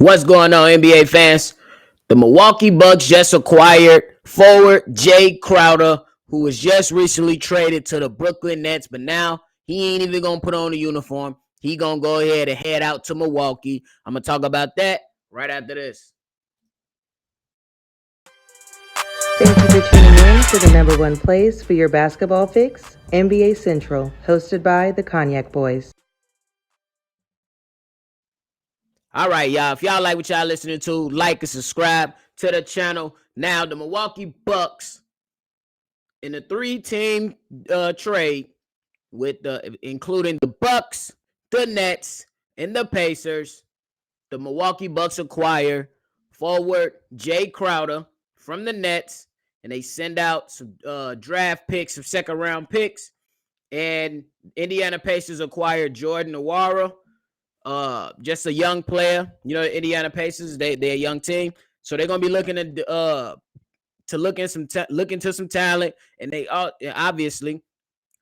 What's going on, NBA fans? The Milwaukee Bucks just acquired forward Jae Crowder, who was just recently traded to the Brooklyn Nets, but now he ain't even going to put on a uniform. He going to go ahead and head out to Milwaukee. I'm going to talk about that right after this. Thank you for tuning in to the number one place for your basketball fix, NBA Central, hosted by the Cognac Boys. All right, y'all. If y'all like what y'all listening to, like and subscribe to the channel. Now, the Milwaukee Bucks in a three-team trade with including the Bucks, the Nets, and the Pacers. The Milwaukee Bucks acquire forward Jae Crowder from the Nets, and they send out some draft picks, some second-round picks. And Indiana Pacers acquired Jordan Nwora, just a young player. You know, Indiana Pacers, they're a young team, so they're gonna be looking at to look into some talent, and they obviously,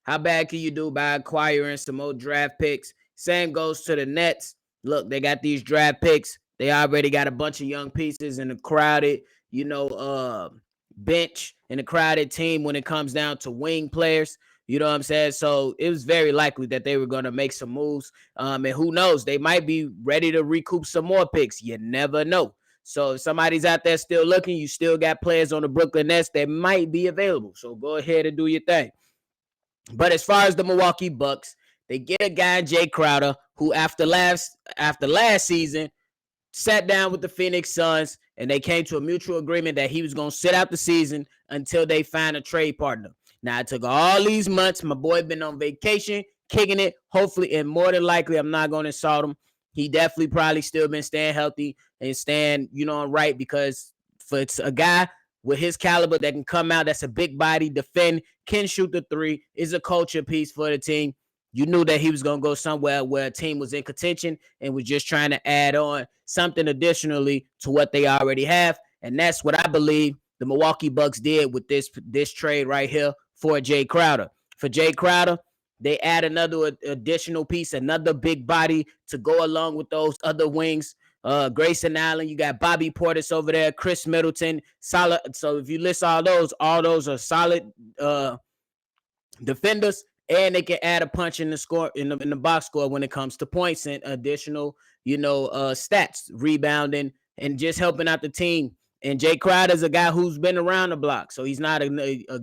how bad can you do by acquiring some more draft picks? Same goes to the Nets. Look, they got these draft picks. They already got a bunch of young pieces in a crowded, bench and a crowded team when it comes down to wing players. You know what I'm saying? So it was very likely that they were going to make some moves. And who knows? They might be ready to recoup some more picks. You never know. So if somebody's out there still looking, you still got players on the Brooklyn Nets that might be available. So go ahead and do your thing. But as far as the Milwaukee Bucks, they get a guy, Jae Crowder, who after last season sat down with the Phoenix Suns, and they came to a mutual agreement that he was going to sit out the season until they find a trade partner. Now, it took all these months. My boy been on vacation, kicking it. Hopefully, and more than likely, I'm not going to insult him. He definitely probably still been staying healthy and staying, right, because for it's a guy with his caliber that can come out, that's a big body, defend, can shoot the three, is a culture piece for the team. You knew that he was going to go somewhere where a team was in contention and was just trying to add on something additionally to what they already have. And that's what I believe the Milwaukee Bucks did with this trade right here for Jae Crowder. For Jae Crowder, they add another additional piece, another big body to go along with those other wings. Grayson Allen, you got Bobby Portis over there, Chris Middleton, solid. So if you list all those are solid defenders, and they can add a punch in the score in the box score when it comes to points and additional, stats, rebounding, and just helping out the team. And Jae Crowder is a guy who's been around the block, so he's not a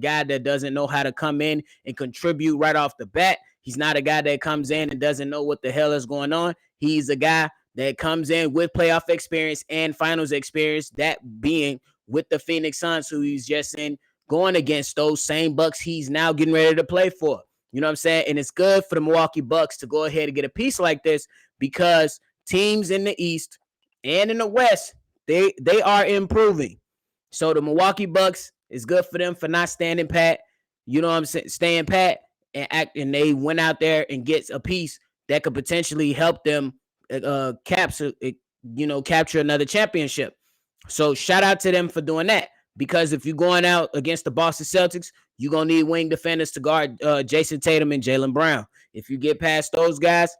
guy that doesn't know how to come in and contribute right off the bat. He's not a guy that comes in and doesn't know what the hell is going on. He's a guy that comes in with playoff experience and finals experience, that being with the Phoenix Suns, who he's just in going against those same Bucks he's now getting ready to play for. You know what I'm saying? And it's good for the Milwaukee Bucks to go ahead and get a piece like this, because teams in the East and in the West, they are improving. So the Milwaukee Bucks, is good for them for not standing pat. You know what I'm saying? Staying pat and they went out there and get a piece that could potentially help them capture another championship. So shout out to them for doing that, because if you're going out against the Boston Celtics, you're going to need wing defenders to guard Jason Tatum and Jaylen Brown. If you get past those guys,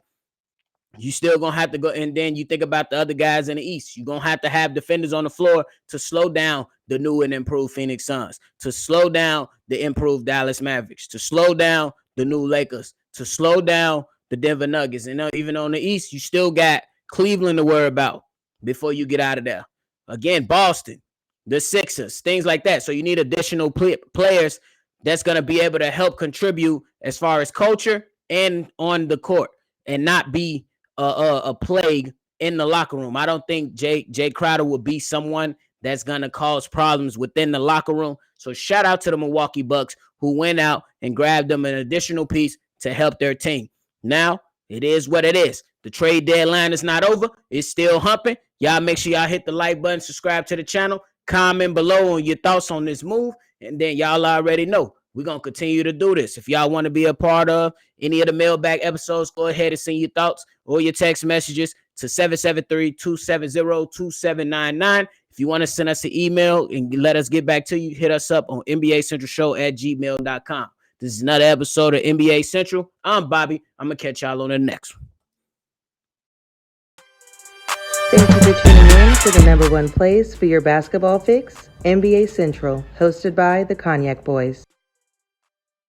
you still going to have to go. And then you think about the other guys in the East. You're going to have defenders on the floor to slow down the new and improved Phoenix Suns, to slow down the improved Dallas Mavericks, to slow down the new Lakers, to slow down the Denver Nuggets. And even on the East, you still got Cleveland to worry about before you get out of there. Again, Boston, the Sixers, things like that. So you need additional players that's going to be able to help contribute as far as culture and on the court, and not be a plague in the locker room. I don't think Jae Crowder will be someone that's going to cause problems within the locker room. So shout out to the Milwaukee Bucks, who went out and grabbed them an additional piece to help their team. Now, it is what it is. The trade deadline is not over. It's still humping. Y'all make sure y'all hit the like button, subscribe to the channel, comment below on your thoughts on this move, and then y'all already know we're going to continue to do this. If y'all want to be a part of any of the mailbag episodes, go ahead and send your thoughts or your text messages to 773-270-2799. If you want to send us an email and let us get back to you, hit us up on nbacentralshow@gmail.com. This is another episode of NBA Central. I'm Bobby. I'm going to catch y'all on the next one. Thank you for tuning in to the number one place for your basketball fix, NBA Central, hosted by the Cognac Boys.